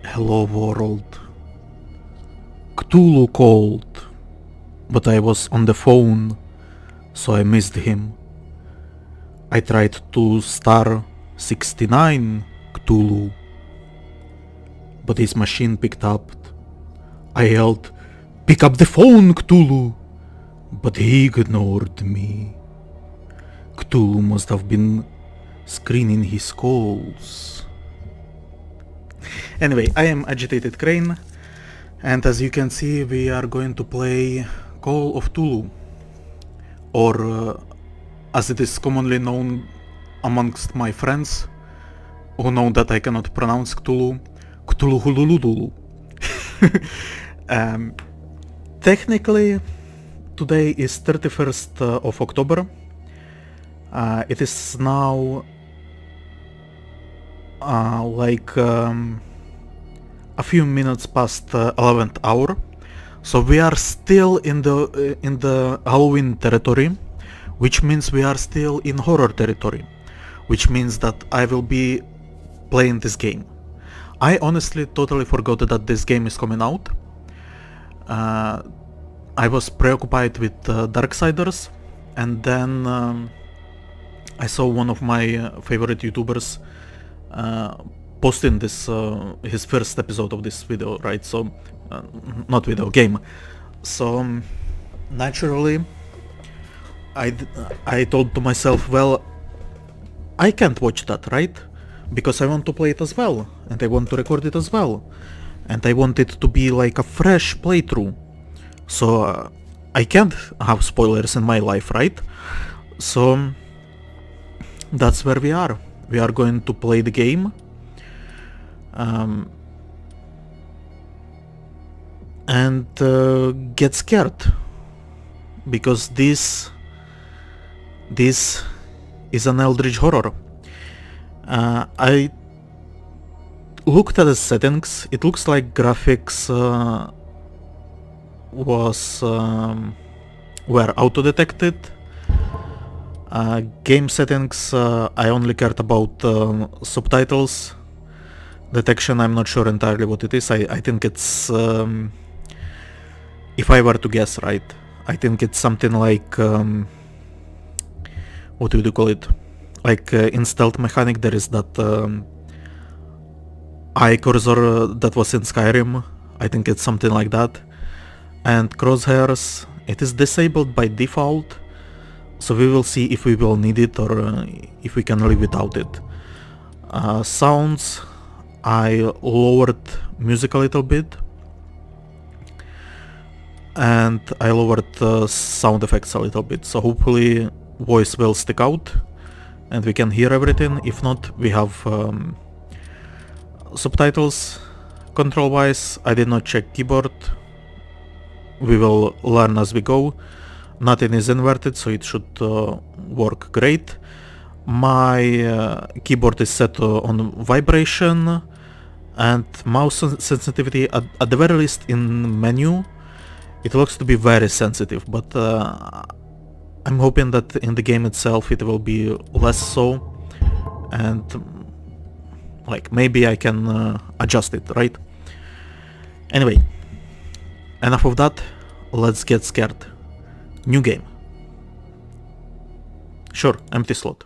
Hello world. Cthulhu called, but I was on the phone, so I missed him. I tried to star 69 Cthulhu, but his machine picked up. I yelled, "Pick up the phone, Cthulhu!" But he ignored me. Cthulhu must have been screening his calls. Anyway, I am AgitatedCrane, and as you can see, we are going to play Call of Cthulhu, or as it is commonly known amongst my friends who know that I cannot pronounce Cthulhu, Cthulhululu. Technically, today is 31st of October. It is now a few minutes past 11th hour, so we are still in the Halloween territory, which means we are still in horror territory, which means that I will be playing this game. I honestly totally forgot that this game is coming out. I was preoccupied with Darksiders, and then I saw one of my favorite YouTubers posting this his first episode of this video, right? So not video, game. So naturally I told to myself, well, I can't watch that, right? Because I want to play it as well, and I want to record it as well, and I want it to be like a fresh playthrough. So I can't have spoilers in my life, right? So that's where we are. We are going to play the game. And get scared, because this is an eldritch horror. I looked at the settings. It looks like graphics were auto-detected. Game settings, I only cared about subtitles. Detection, I'm not sure entirely what it is. I think it's, if I were to guess, right, I think it's something like, what would you call it? Like in stealth mechanic there is that eye cursor that was in Skyrim. I think it's something like that. And crosshairs, it is disabled by default, so we will see if we will need it or if we can live without it. Sounds, I lowered music a little bit, and I lowered sound effects a little bit, so hopefully voice will stick out and we can hear everything. If not, we have subtitles. Control wise, I did not check keyboard. We will learn as we go. Nothing is inverted, so it should work great. My keyboard is set on vibration, and mouse sensitivity, at the very least in menu, it looks to be very sensitive, but I'm hoping that in the game itself it will be less so, and like maybe I can adjust it, right? Anyway, enough of that, let's get scared. New game. Sure, empty slot.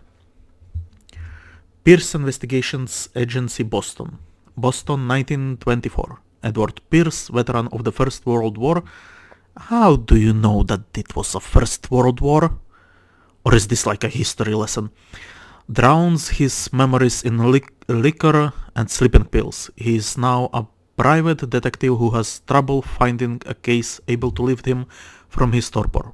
Pierce Investigations Agency, Boston. Boston, 1924. Edward Pierce, veteran of the First World War. How do you know that it was a First World War? Or is this like a history lesson? Drowns his memories in liquor and sleeping pills. He is now a private detective who has trouble finding a case able to lift him from his torpor.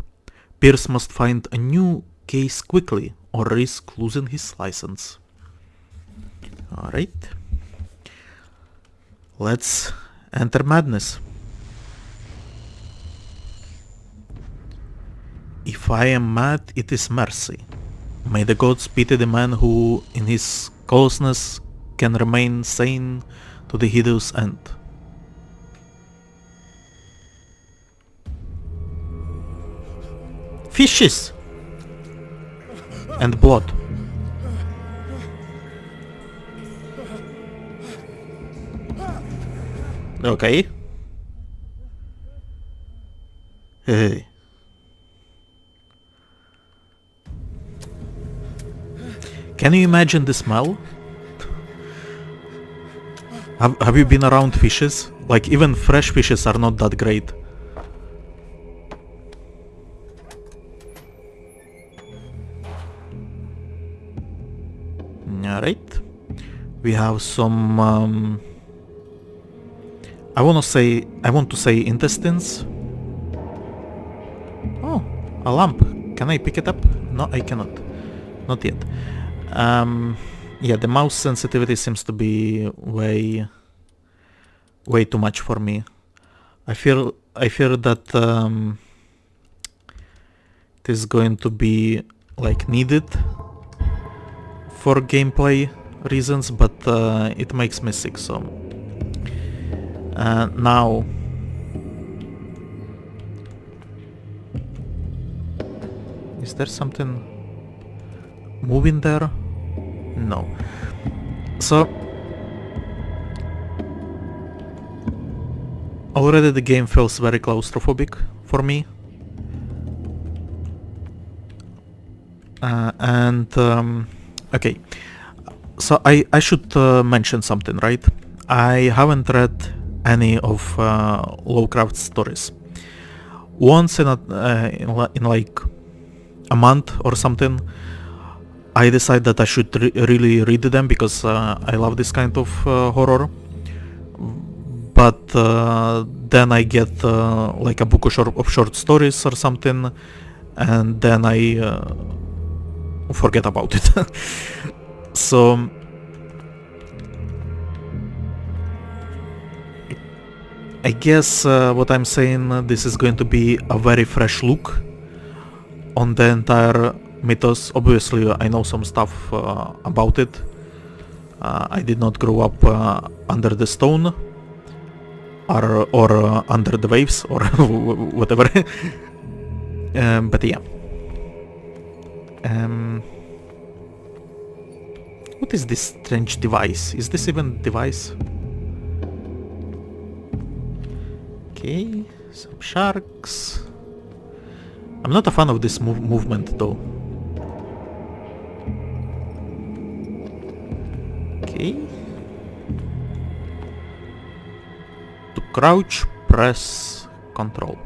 Pierce must find a new case quickly or risk losing his license. Alright. Let's enter madness. If I am mad, it is mercy. May the gods pity the man who, in his closeness, can remain sane to the hideous end. Fishes! And blood. Okay. Hey. Can you imagine the smell? Have you been around fishes? Like, even fresh fishes are not that great. Alright. We have some... I want to say intestines. Oh, a lamp. Can I pick it up? No, I cannot. Not yet. Yeah, the mouse sensitivity seems to be way too much for me. I fear that it is going to be like needed for gameplay reasons, but it makes me sick. So now. Is there something moving there? No. So already the game feels very claustrophobic for me. Okay. So I should mention something, right? I haven't read any of Lovecraft's stories. Once in like a month or something, I decide that I should really read them because I love this kind of horror. But then I get like a book of short stories or something, and then I forget about it. So I guess what I'm saying, this is going to be a very fresh look on the entire mythos. Obviously, I know some stuff about it. I did not grow up under the stone or under the waves or whatever. But yeah. What is this strange device? Is this even a device? Okay, some sharks. I'm not a fan of this movement though. Okay. To crouch, press control.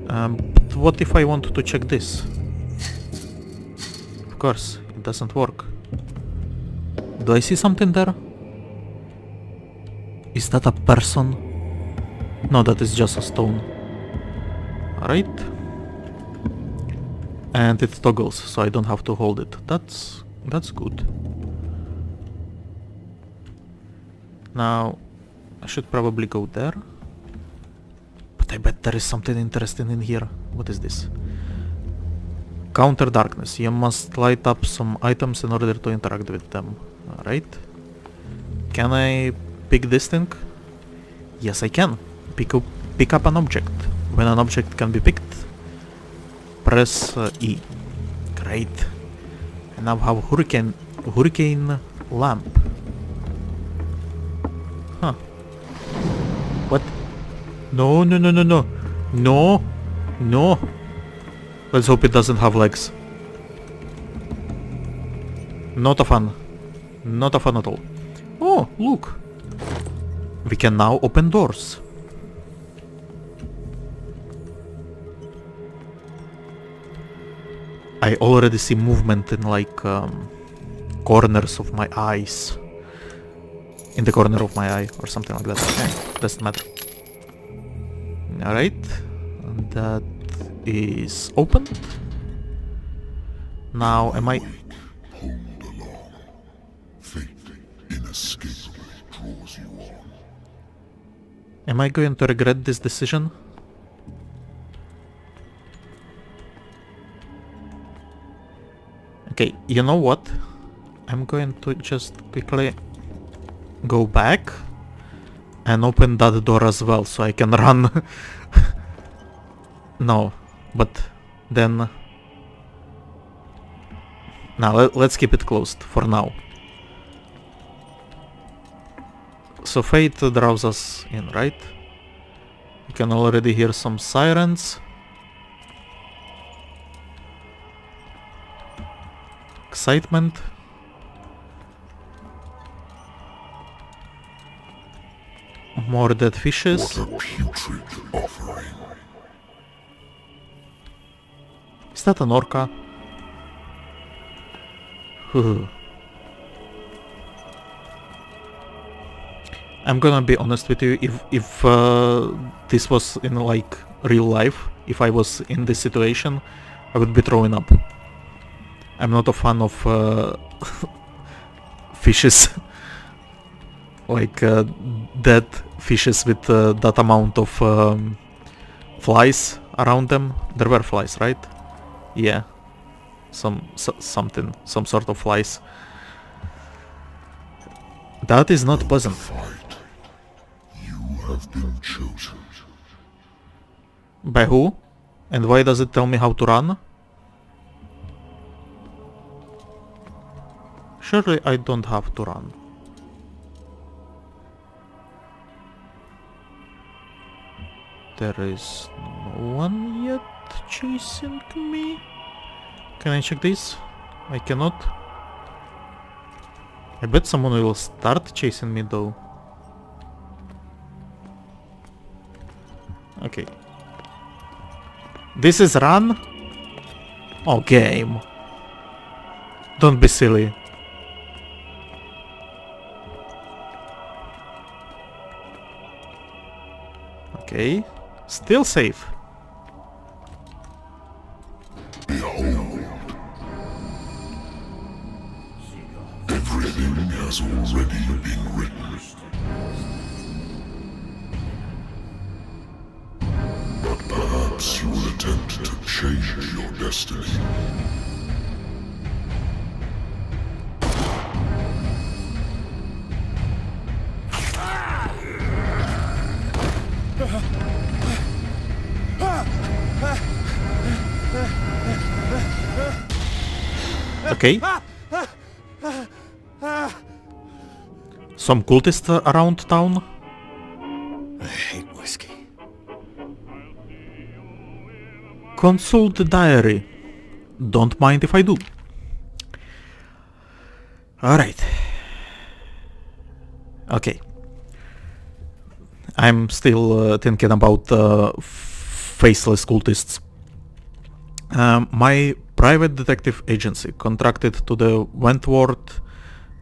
But what if I want to check this? Of course, it doesn't work. Do I see something there? Is that a person? No, that is just a stone. Alright. And it toggles, so I don't have to hold it. That's good. Now, I should probably go there. But I bet there is something interesting in here. What is this? Counter darkness. You must light up some items in order to interact with them. Alright. Can I pick this thing? Yes, I can. Pick up an object. When an object can be picked, press E. Great. And now have hurricane lamp. Huh. What? No. No. Let's hope it doesn't have legs. Not a fan. Not a fan at all. Oh, look. We can now open doors. I already see movement in like corners of my eyes. In the corner of my eye or something like that. Okay, doesn't matter. Alright. That is opened. Now am I... Hold along. Fate inescapably draws you on. Am I going to regret this decision? Okay, you know what? I'm going to just quickly go back and open that door as well so I can run. No, but then... Now let's keep it closed for now. So fate draws us in, right? You can already hear some sirens. Excitement. More dead fishes. What a putrid offering. Is that an orca? I'm gonna be honest with you, if this was in like real life, if I was in this situation, I would be throwing up. I'm not a fan of fishes. Like dead fishes with that amount of flies around them. There were flies, right? Yeah. Some sort of flies. That is not pleasant. Fight. You have been chosen. By who? And why does it tell me how to run? Surely I don't have to run. There is no one yet chasing me. Can I check this? I cannot. I bet someone will start chasing me though. Okay. This is run? Oh, game. Don't be silly. Okay. Still safe. Behold. Everything has already been written. But perhaps you will attempt to change your destiny. Okay. Some cultists around town. I hate whiskey. Consult the diary. Don't mind if I do. Alright. Okay. I'm still thinking about faceless cultists. My private detective agency contracted to the Wentworth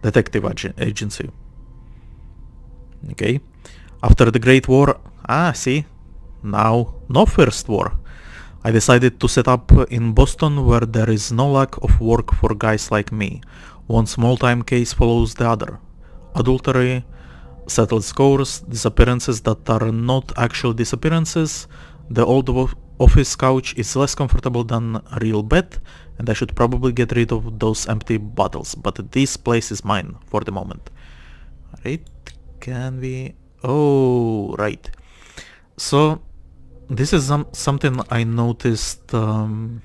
Detective Agency. Okay. After the Great War, see, now no First War. I decided to set up in Boston where there is no lack of work for guys like me. One small-time case follows the other. Adultery, settled scores, disappearances that are not actual disappearances. The old office couch is less comfortable than a real bed, and I should probably get rid of those empty bottles, but this place is mine for the moment. Right, can we... Oh, right. So, this is something I noticed in...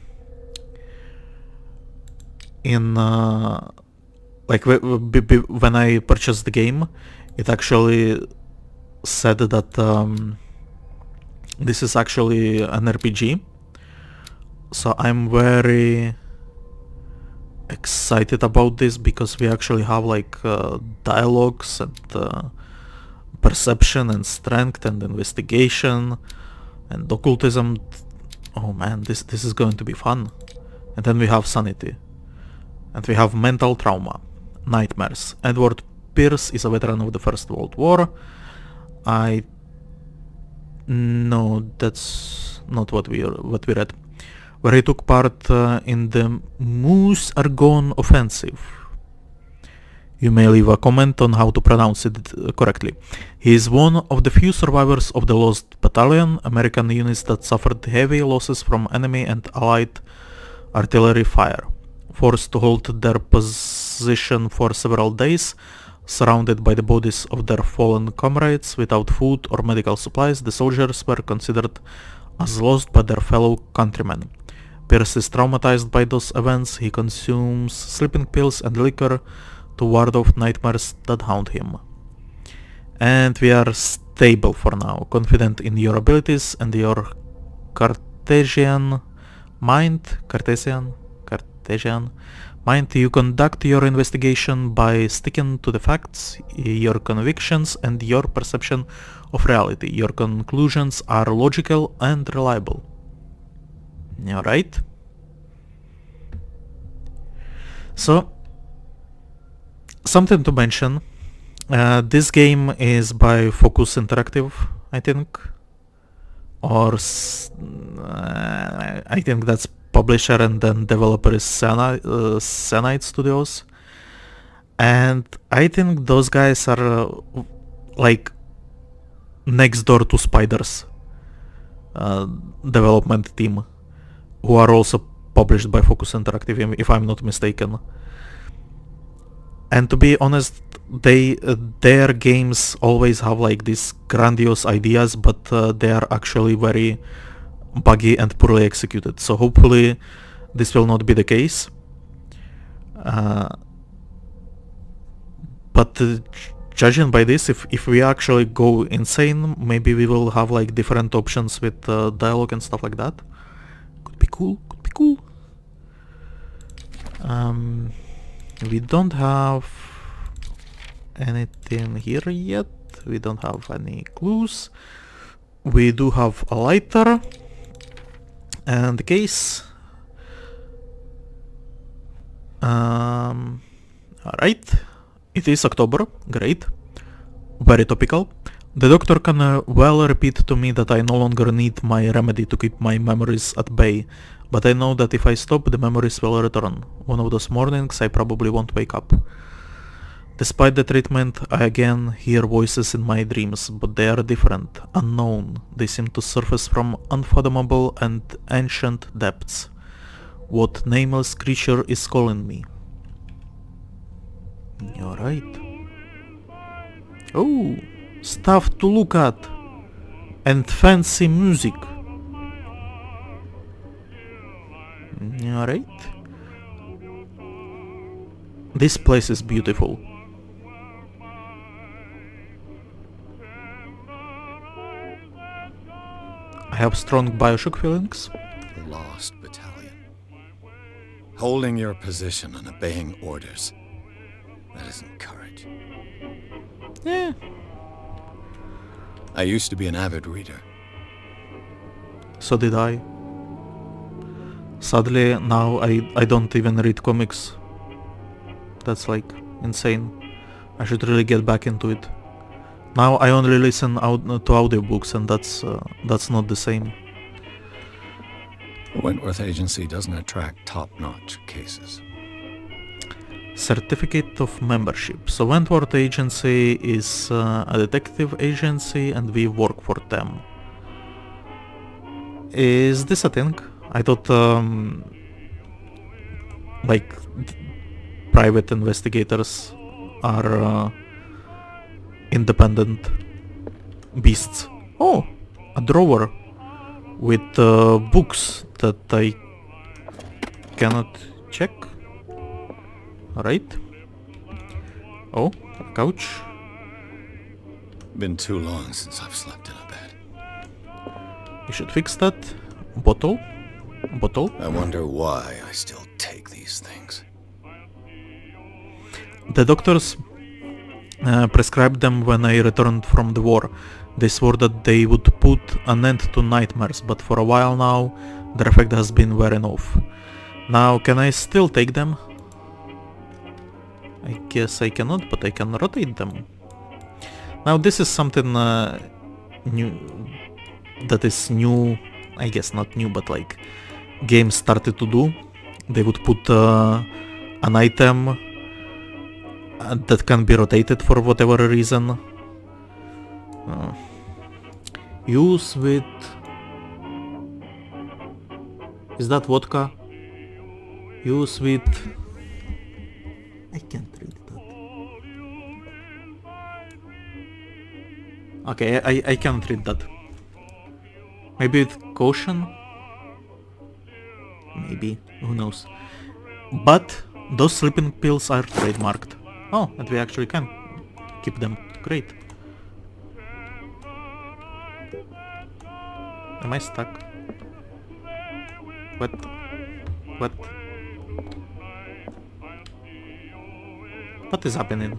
like when I purchased the game, it actually said that this is actually an RPG. So I'm very excited about this because we actually have like dialogues and perception and strength and investigation and occultism. Oh man, this is going to be fun. And then we have sanity. And we have mental trauma, nightmares. Edward Pierce is a veteran of the First World War. No, that's not what we read. Where he took part in the Moose Argonne Offensive. You may leave a comment on how to pronounce it correctly. He is one of the few survivors of the Lost Battalion, American units that suffered heavy losses from enemy and Allied artillery fire. Forced to hold their position for several days, surrounded by the bodies of their fallen comrades, without food or medical supplies, the soldiers were considered as lost by their fellow countrymen. Pierce is traumatized by those events. He consumes sleeping pills and liquor to ward off nightmares that haunt him. And we are stable for now, confident in your abilities and your Cartesian mind. You conduct your investigation by sticking to the facts, your convictions, and your perception of reality. Your conclusions are logical and reliable. Alright. So, something to mention. This game is by Focus Interactive, I think. Or I think that's publisher, and then developer is Cyanide Studios. And I think those guys are like next door to Spiders development team, who are also published by Focus Interactive, if I'm not mistaken. And to be honest, their games always have like these grandiose ideas, but they are actually very buggy and poorly executed. So hopefully this will not be the case. But judging by this, if we actually go insane, maybe we will have like different options with dialogue and stuff like that. Could be cool. We don't have anything here yet. We don't have any clues. We do have a lighter and a case. Alright. It is October. Great. Very topical. The doctor can well repeat to me that I no longer need my remedy to keep my memories at bay, but I know that if I stop, the memories will return. One of those mornings I probably won't wake up. Despite the treatment, I again hear voices in my dreams, but they are different, unknown. They seem to surface from unfathomable and ancient depths. What nameless creature is calling me? Alright. Oh, stuff to look at. And fancy music. Alright. This place is beautiful. I have strong Bioshock feelings. The Lost Battalion. Holding your position and obeying orders. That isn't courage. Yeah. I used to be an avid reader. So did I. Sadly, now I don't even read comics. That's like insane. I should really get back into it. Now I only listen to audiobooks, and that's not the same. Wentworth Agency doesn't attract top-notch cases. Certificate of membership. So Wentworth Agency is a detective agency, and we work for them. Is this a thing? I thought like private investigators are independent beasts. Oh, a drawer with books that I cannot check. Alright. Oh, a couch. Been too long since I've slept in a bed. You should fix that. Bottle. I wonder why I still take these things. The doctors prescribed them when I returned from the war. They swore that they would put an end to nightmares, but for a while now, their effect has been wearing off. Now, can I still take them? I guess I cannot, but I can rotate them. Now, this is something new. That is new. I guess not new, but like games started to do. They would put an item that can be rotated for whatever reason. Use with... Is that vodka? Use with... I can't read that. Okay, I can't read that. Maybe with caution? Maybe, who knows. But those sleeping pills are trademarked. Oh, and we actually can keep them. Great. Am I stuck? What? What? What is happening?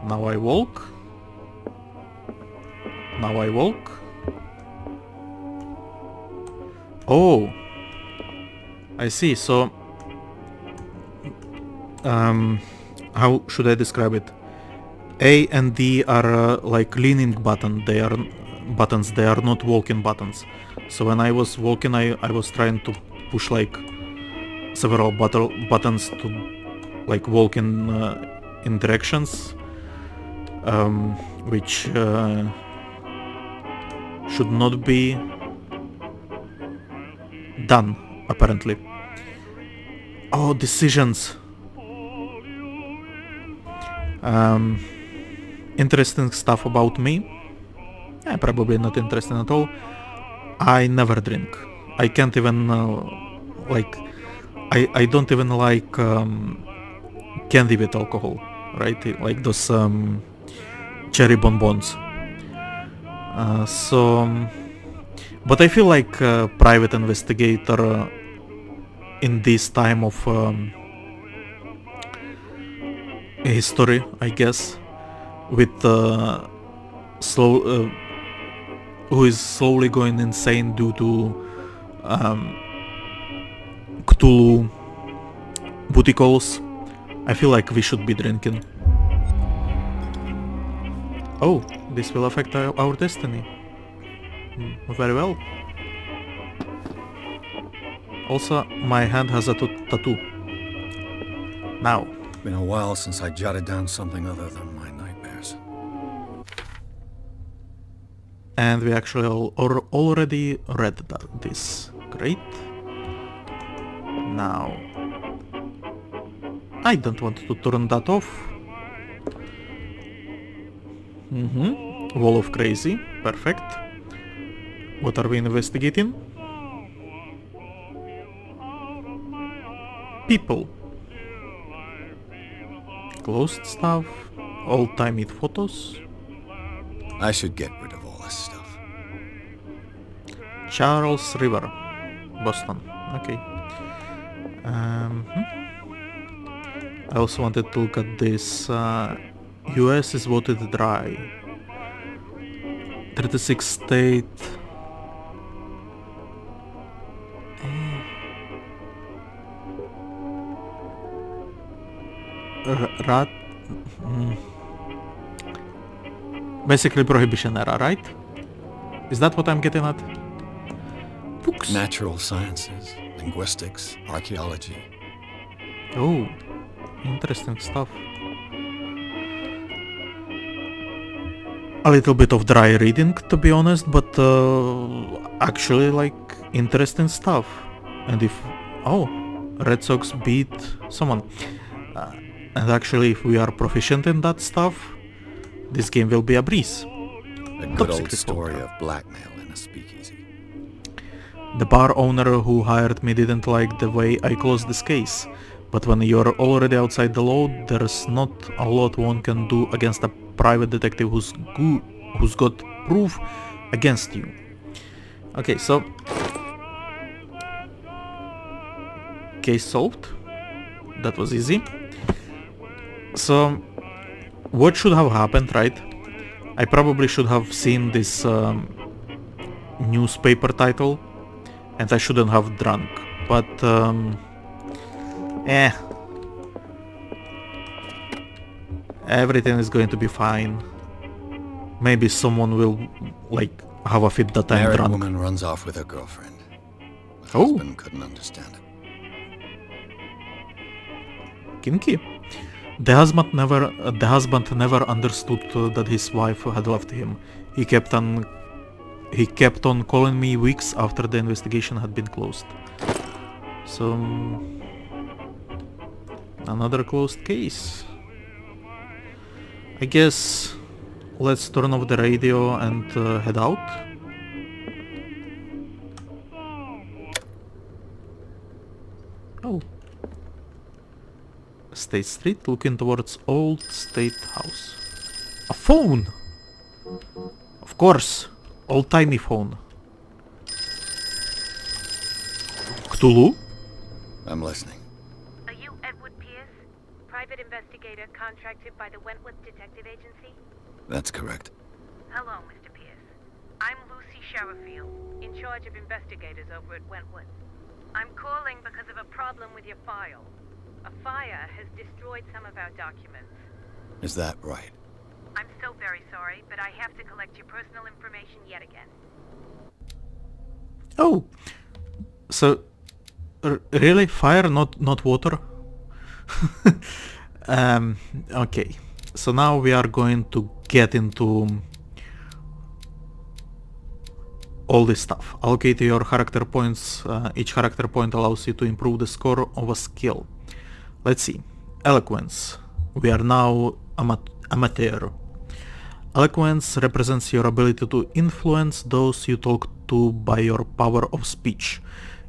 Now I walk. Now I walk. Oh, I see. So, how should I describe it? A and D are like leaning button. They are buttons. They are not walking buttons. So when I was walking, I was trying to push like several buttons to like walk in directions, which should not be done, apparently. Oh, decisions. Interesting stuff about me. Probably not interesting at all. I never drink. I can't even like. I don't even like candy with alcohol, right? Like those cherry bonbons. But I feel like a private investigator in this time of history, I guess, with who is slowly going insane due to Cthulhu booty calls. I feel like we should be drinking. Oh, this will affect our destiny. Very well. Also, my hand has a tattoo. Now. Been a while since I jotted down something other than my nightmares. And we actually already read this. Great. Now. I don't want to turn that off. Wall of Crazy. Perfect. What are we investigating? People. Closed stuff. Old-timey photos. I should get rid of all this stuff. Charles River. Boston. Okay. I also wanted to look at this. US is voted dry. 36 state. Rat. Basically prohibition era, right? Is that what I'm getting at? Books. Natural sciences, linguistics, archaeology. Oh, interesting stuff. A little bit of dry reading, to be honest, but actually like interesting stuff. And if... Oh, Red Sox beat someone. And actually if we are proficient in that stuff, this game will be a breeze. A good old story of blackmail in a speakeasy. The bar owner who hired me didn't like the way I closed this case. But when you're already outside the law, there's not a lot one can do against a private detective who's got proof against you. Okay, so... Case solved. That was easy. So, what should have happened, right? I probably should have seen this newspaper title, and I shouldn't have drunk, but everything is going to be fine. Maybe someone will, like, have a fit that I'm Married drunk. woman runs off with her girlfriend. The Oh. husband couldn't understand it. Kinky. The husband never understood that his wife had left him. He kept on calling me weeks after the investigation had been closed. So another closed case. I guess let's turn off the radio and head out. Oh. State Street, looking towards Old State House. A phone! Of course, old-timey phone. Cthulhu? I'm listening. Are you Edward Pierce, private investigator contracted by the Wentworth Detective Agency? That's correct. Hello, Mr. Pierce. I'm Lucy Sherifield, in charge of investigators over at Wentworth. I'm calling because of a problem with your file. A fire has destroyed some of our documents. Is that right? I'm so very sorry, but I have to collect your personal information yet again. Oh, so really fire, not water? Okay, so now we are going to get into all this stuff. Allocate your character points. Each character point allows you to improve the score of a skill. Let's see. Eloquence. We are now amateur. Eloquence represents your ability to influence those you talk to by your power of speech.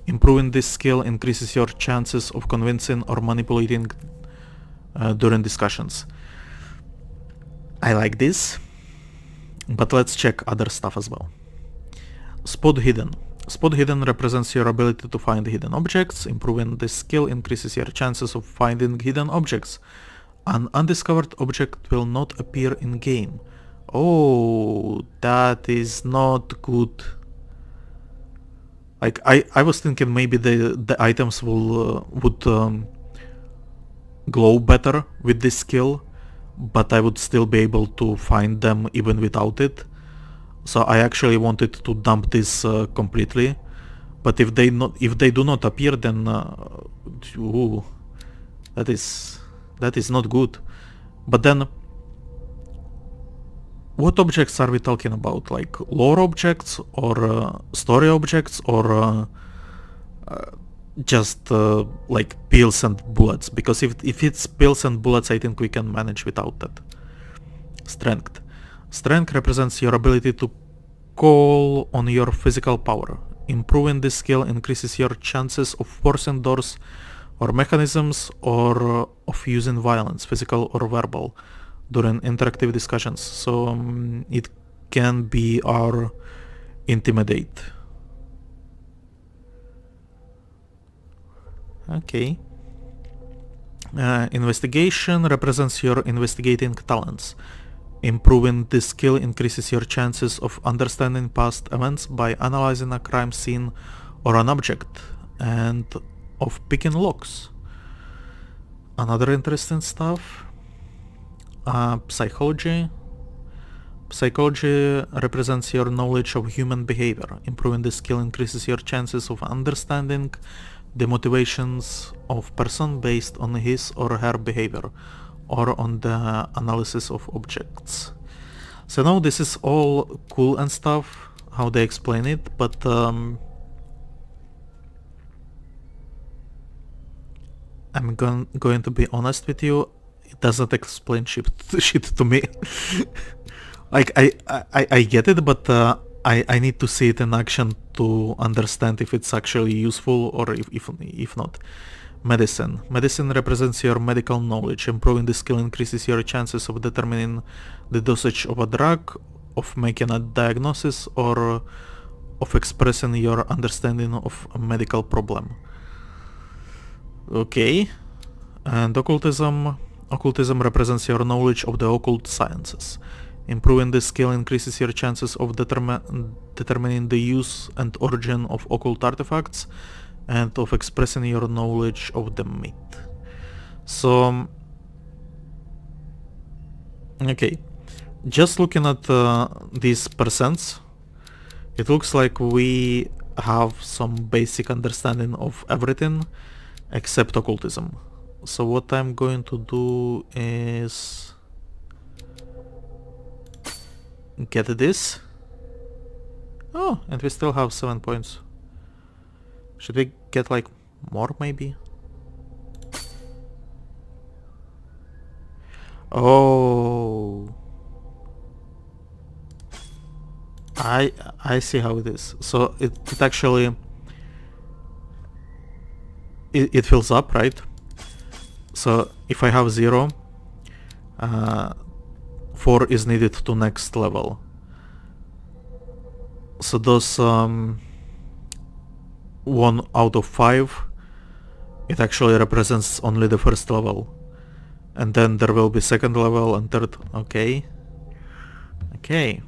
Improving this skill increases your chances of convincing or manipulating during discussions. I like this, but let's check other stuff as well. Spot hidden. Spot hidden represents your ability to find hidden objects. Improving this skill increases your chances of finding hidden objects. An undiscovered object will not appear in game. Oh, that is not good. Like I was thinking maybe the items would glow better with this skill, but I would still be able to find them even without it. So I actually wanted to dump this completely, but if they do not appear, then ooh, that is not good. But then, what objects are we talking about? Like lore objects or story objects or just like pills and bullets? Because if it's pills and bullets, I think we can manage without that. Strength. Strength represents your ability to call on your physical power. Improving this skill increases your chances of forcing doors or mechanisms or of using violence, physical or verbal, during interactive discussions. So it can be our intimidate. Okay. Investigation represents your investigating talents. Improving this skill increases your chances of understanding past events by analyzing a crime scene or an object, and of picking locks. Another interesting stuff. Psychology. Psychology represents your knowledge of human behavior. Improving this skill increases your chances of understanding the motivations of person based on his or her behavior, or on the analysis of objects. So now this is all cool and stuff, how they explain it, but I'm going to be honest with you, it doesn't explain shit to me. Like I get it, but I need to see it in action to understand if it's actually useful or if not. Medicine. Medicine represents your medical knowledge. Improving the skill increases your chances of determining the dosage of a drug, of making a diagnosis, or of expressing your understanding of a medical problem. Okay. And occultism. Occultism represents your knowledge of the occult sciences. Improving this skill increases your chances of determining the use and origin of occult artifacts, and of expressing your knowledge of the myth. So, okay, just looking at these percents, it looks like we have some basic understanding of everything except occultism. So what I'm going to do is get this. Oh, and we still have 7 points. Should we get like more maybe? Oh, I see how it is. So it actually it fills up, right? So if I have 0, 4 is needed to next level. So those 1 out of 5, it actually represents only the first level. And then there will be second level and third. Okay. Okay.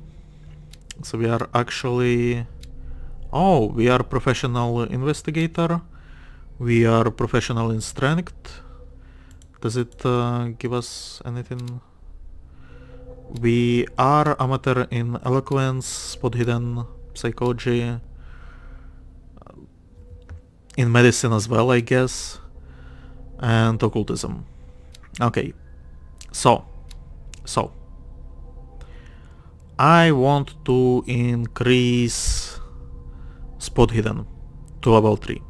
So we are actually... Oh, we are professional investigator. We are professional in strength. Does it give us anything? We are amateur in eloquence, spot hidden, psychology, in medicine as well, I guess, and occultism. Okay, so I want to increase spot hidden to level 3.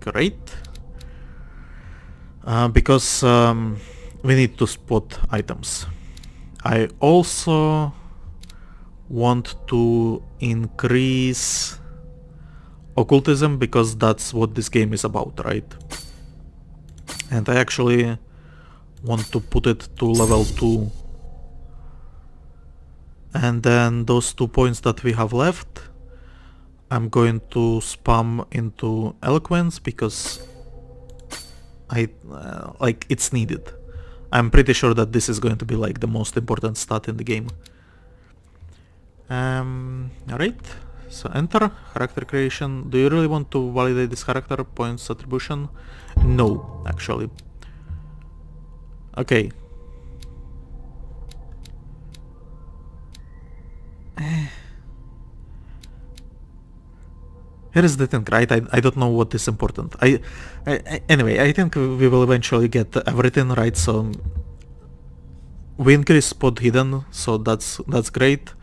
Great. Because we need to spot items. I also want to increase occultism because that's what this game is about, right? And I actually want to put it to level 2. And then those 2 points that we have left, I'm going to spam into eloquence because like it's needed. I'm pretty sure that this is going to be like the most important stat in the game. Alright, so enter, character creation. Do you really want to validate this character? Points attribution? No, actually. Okay. Here is the thing, right? I don't know what is important. Anyway, I think we will eventually get everything right. So we increase spot hidden, so that's great.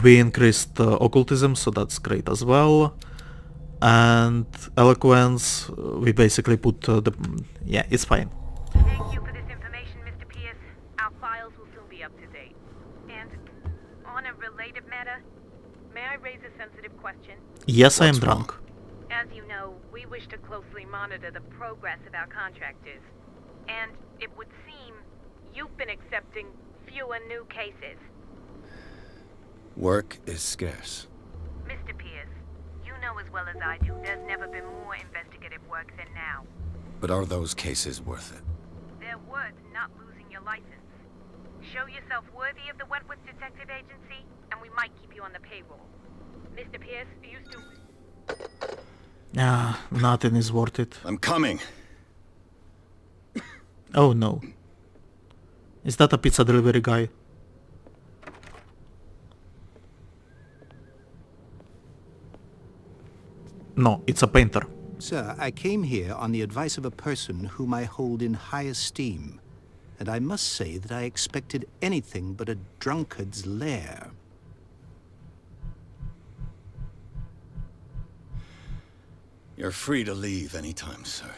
We increased occultism, so that's great as well. And eloquence, we basically put the... yeah, it's fine. Thank you for this information, Mr. Pierce. Our files will soon be up to date. And on a related matter, may I raise a sensitive question? Yes, I am What's drunk. As you know, we wish to closely monitor the progress of our contractors. And it would seem you've been accepting fewer new cases. Work is scarce. Mr. Pierce, you know as well as I do there's never been more investigative work than now. But are those cases worth it? They're worth not losing your license. Show yourself worthy of the Wentworth Detective Agency, and we might keep you on the payroll. Mr. Pierce, you still... Nothing is worth it. I'm coming. Oh no. Is that a pizza delivery guy? No, it's a painter. Sir, I came here on the advice of a person whom I hold in high esteem, and I must say that I expected anything but a drunkard's lair. You're free to leave anytime, sir.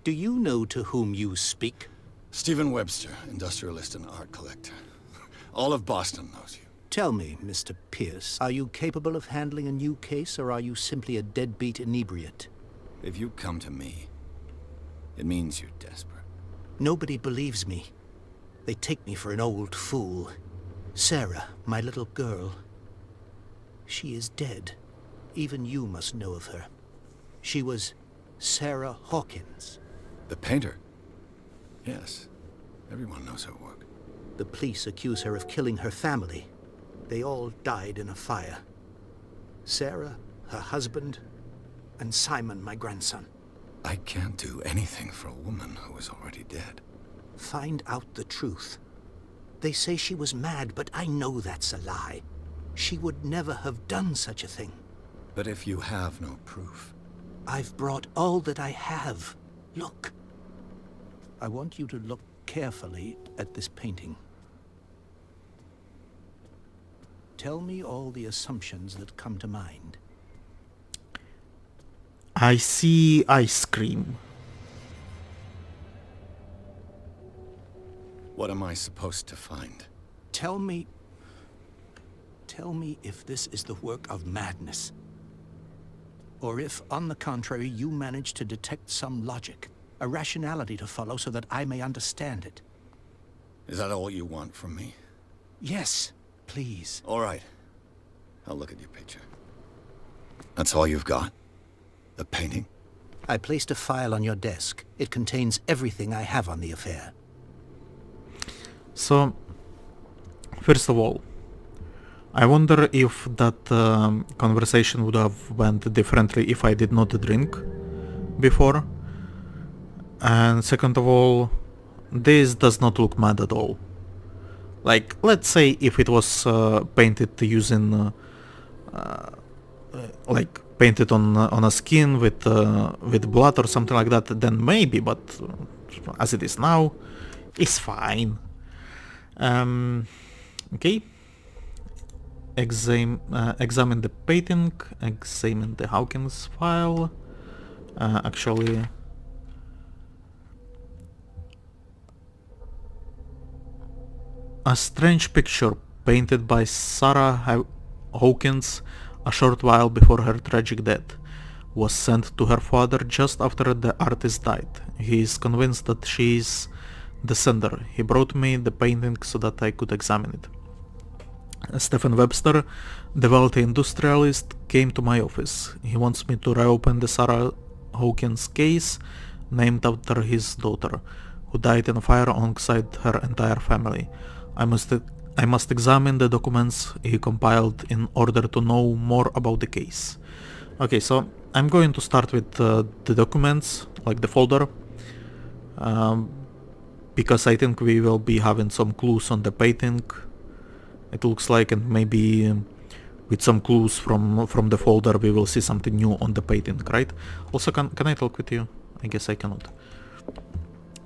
Do you know to whom you speak? Stephen Webster, industrialist and art collector. All of Boston knows you. Tell me, Mr. Pierce, are you capable of handling a new case, or are you simply a deadbeat inebriate? If you come to me, it means you're desperate. Nobody believes me. They take me for an old fool. Sarah, my little girl, she is dead. Even you must know of her. She was Sarah Hawkins. The painter? Yes. Everyone knows her work. The police accuse her of killing her family. They all died in a fire. Sarah, her husband, and Simon, my grandson. I can't do anything for a woman who is already dead. Find out the truth. They say she was mad, but I know that's a lie. She would never have done such a thing. But if you have no proof... I've brought all that I have. Look. I want you to look carefully at this painting. Tell me all the assumptions that come to mind. I see ice cream. What am I supposed to find? Tell me if this is the work of madness. Or if, on the contrary, you manage to detect some logic. a rationality to follow so that I may understand it. Is that all you want from me? Yes, please. All right. I'll look at your picture. That's all you've got? The painting? I placed a file on your desk. It contains everything I have on the affair. So, first of all, I wonder if that conversation would have went differently if I did not drink before. And second of all, this does not look mad at all. Like, let's say if it was painted using, like, painted on a skin with blood or something like that, then maybe, but as it is now, it's fine. Okay. Examine the painting, examine the Hawkins file. Actually, a strange picture painted by Sarah Hawkins a short while before her tragic death was sent to her father just after the artist died. He is convinced that she is the sender. He brought me the painting so that I could examine it. Stephen Webster, the wealthy industrialist, came to my office. He wants me to reopen the Sarah Hawkins case, named after his daughter, who died in a fire alongside her entire family. I must examine the documents he compiled in order to know more about the case. Okay, so I'm going to start with the documents, like the folder, because I think we will be having some clues on the painting. It looks like, and maybe with some clues from the folder we will see something new on the painting, right? Also, can I talk with you? I guess I cannot.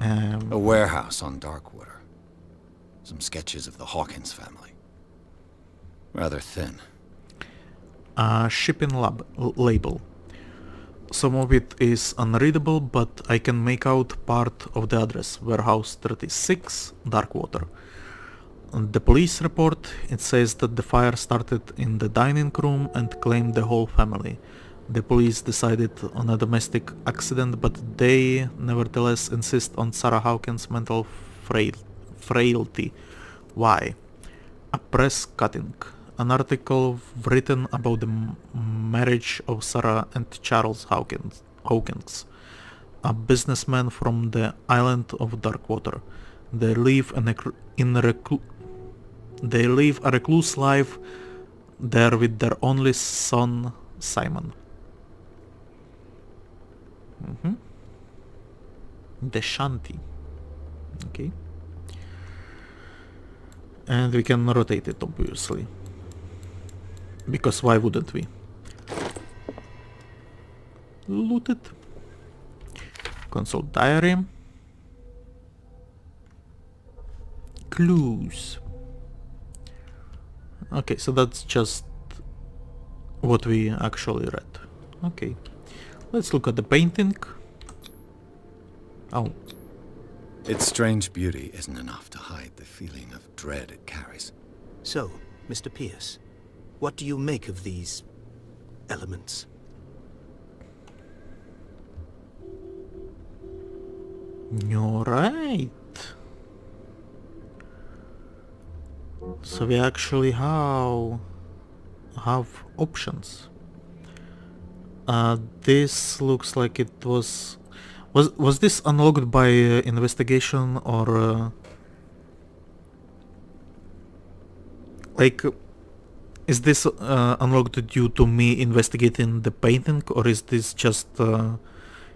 A warehouse on Darkwater. Some sketches of the Hawkins family. Rather thin. A shipping label. Some of it is unreadable, but I can make out part of the address. Warehouse 36, Darkwater. The police report, it says that the fire started in the dining room and claimed the whole family. The police decided on a domestic accident, but they nevertheless insist on Sarah Hawkins' mental frailty. Why? A press cutting. An article written about the marriage of Sarah and Charles Hawkins, a businessman from the island of Darkwater. They live a recluse life there with their only son, Simon. The shanty. Okay. And we can rotate it, obviously. Because why wouldn't we? Loot it. Consult diary. Clues. Okay, so that's just what we actually read. Okay. Let's look at the painting. Oh. Its strange beauty isn't enough to hide the feeling of dread it carries. So, Mr. Pierce, what do you make of these elements? You're right. So we actually have options. This looks like it was this unlocked by investigation, or like, is this unlocked due to me investigating the painting, or is this just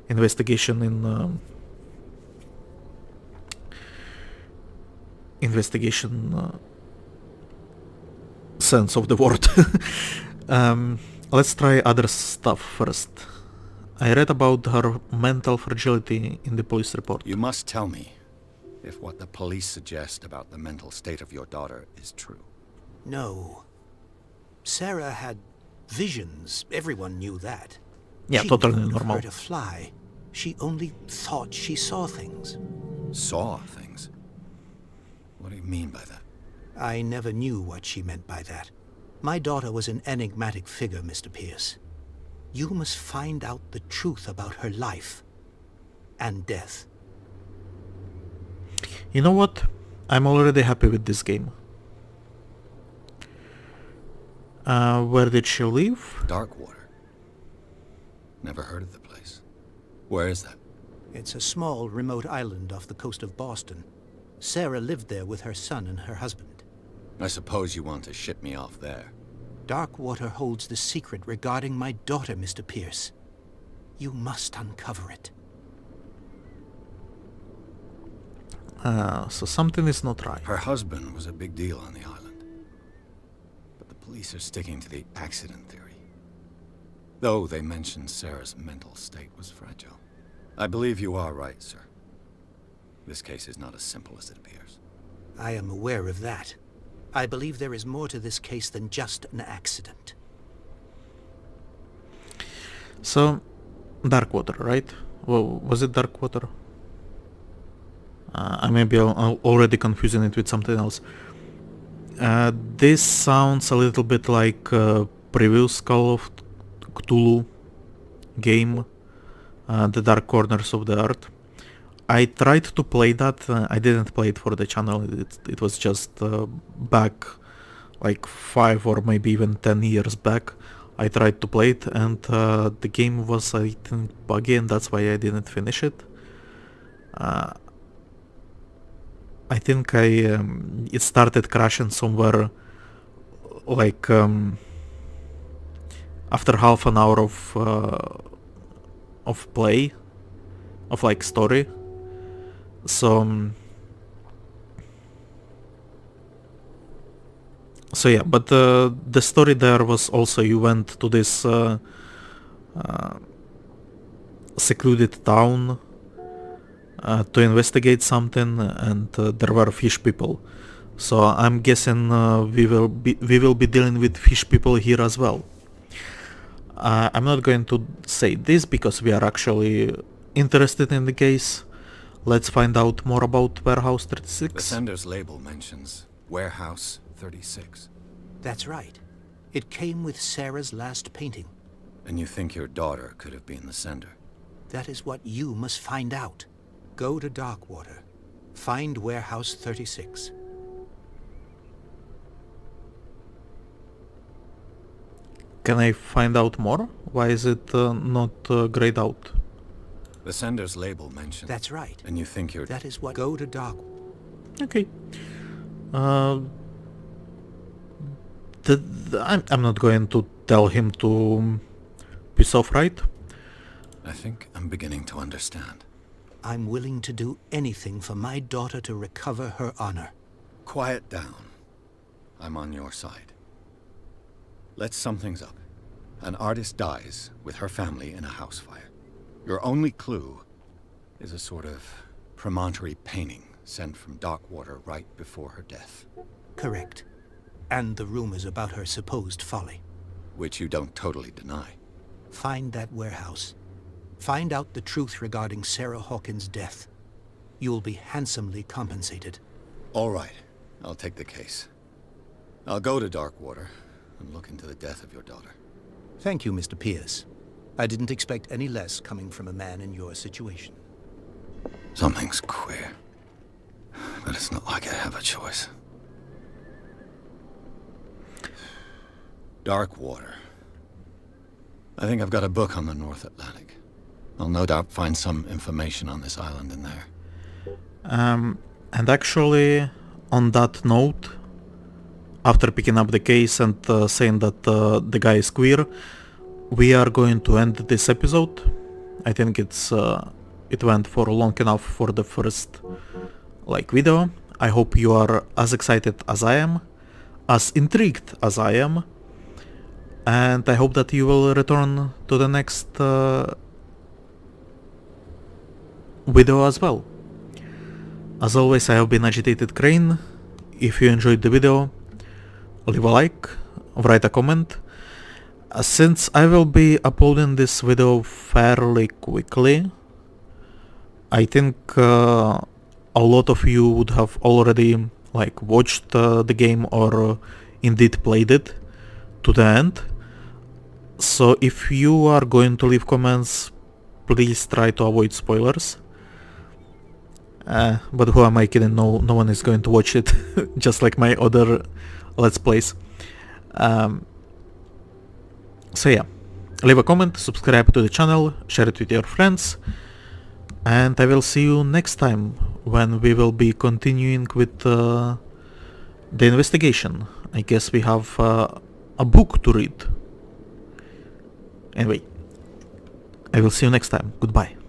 investigation in investigation sense of the word? Let's try other stuff first. I read about her mental fragility in the police report. You must tell me if what the police suggest about the mental state of your daughter is true. No. Sarah had visions. Everyone knew that. Yeah, She totally couldn't normal. hurt a fly. She only thought she saw things. Saw things? What do you mean by that? I never knew what she meant by that. My daughter was an enigmatic figure, Mr. Pierce. You must find out the truth about her life. and death. You know what? I'm already happy with this game. Where did she live? Darkwater. Never heard of the place. Where is that? It's a small, remote island off the coast of Boston. Sarah lived there with her son and her husband. I suppose you want to ship me off there. Darkwater holds the secret regarding my daughter, Mr. Pierce. You must uncover it. So something is not right. Her husband was a big deal on the island. But the police are sticking to the accident theory. Though they mentioned Sarah's mental state was fragile. I believe you are right, sir. This case is not as simple as it appears. I am aware of that. I believe there is more to this case than just an accident. So, Darkwater, right? Well, was it Darkwater? I may be already confusing it with something else. This sounds a little bit like previous Call of Cthulhu game, The Dark Corners of the Earth. I tried to play that. I didn't play it for the channel. It was just back like 5 or maybe even 10 years back. I tried to play it, and the game was, I think, buggy, and that's why I didn't finish it. I think it started crashing somewhere like after half an hour of play, of like story. So yeah, but the story there was also you went to this secluded town to investigate something, and there were fish people. So I'm guessing we will be dealing with fish people here as well. I'm not going to say this because we are actually interested in the case. Let's find out more about Warehouse 36. The sender's label mentions Warehouse 36. That's right. It came with Sarah's last painting. And you think your daughter could have been the sender? That is what you must find out. Go to Darkwater. Find Warehouse 36. Can I find out more? Why is it not grayed out? The sender's label mentions... That's right. And you think your... That is what... Go to Dark... Okay. I'm not going to tell him to piss off, right? I think I'm beginning to understand. I'm willing to do anything for my daughter to recover her honor. Quiet down. I'm on your side. Let's sum things up. An artist dies with her family in a house fire. Your only clue is a sort of promontory painting sent from Darkwater right before her death. Correct. And the rumors about her supposed folly. Which you don't totally deny. Find that warehouse. Find out the truth regarding Sarah Hawkins' death. You'll be handsomely compensated. All right. I'll take the case. I'll go to Darkwater and look into the death of your daughter. Thank you, Mr. Pierce. I didn't expect any less coming from a man in your situation. Something's queer. But it's not like I have a choice. Darkwater. I think I've got a book on the North Atlantic. I'll no doubt find some information on this island in there. And actually, on that note, after picking up the case and saying that the guy is queer, we are going to end this episode. I think it went for long enough for the first video. I hope you are as excited as I am, as intrigued as I am, and I hope that you will return to the next video as well. As always, I have been AgitatedCrane. If you enjoyed the video, leave a like, write a comment. Since I will be uploading this video fairly quickly, I think a lot of you would have already watched the game or indeed played it to the end. So if you are going to leave comments, please try to avoid spoilers. But who am I kidding? No one is going to watch it, just like my other Let's Plays. So yeah, leave a comment, subscribe to the channel, share it with your friends, and I will see you next time when we will be continuing with the investigation. I guess we have a book to read. Anyway, I will see you next time. Goodbye.